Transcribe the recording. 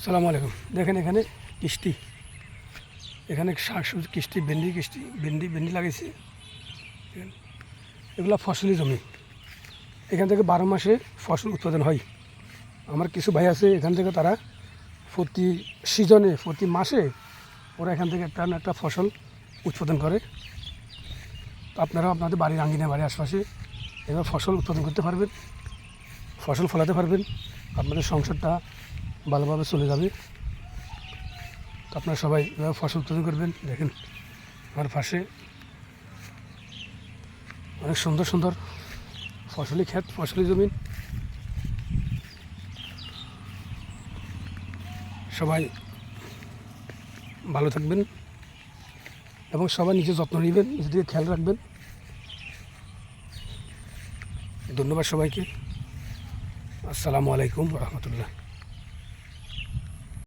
সালামু আলাইকুম। দেখেন এখানে কিস্তি, এখানে শাকসবজি কিস্তি, ভেন্ডি লাগাইছি। এগুলো ফসলি জমি, এখান থেকে 12 মাসে ফসল উৎপাদন হয়। আমার কিছু ভাই আছে এখান থেকে, তারা প্রতি সিজনে প্রতি মাসে ওরা এখান থেকে একটা না একটা ফসল উৎপাদন করে। তো আপনারাও আপনাদের বাড়ির আঙ্গিনা, বাড়ির আশপাশে এবার ফসল উৎপাদন করতে পারবেন, ফসল ফলাতে পারবেন, আপনাদের সংসারটা ভালোভাবে চলে যাবে। তো আপনারা সবাই এভাবে ফসল উৎপাদন করবেন। দেখেন আমার পাশে অনেক সুন্দর সুন্দর ফসলি ক্ষেত, ফসলি জমিন। সবাই ভালো থাকবেন এবং সবাই নিজের যত্ন নেবেন, নিজেদেরকে খেয়াল রাখবেন। ধন্যবাদ সবাইকে। আসসালামু আলাইকুম রহমতুল্লাহ।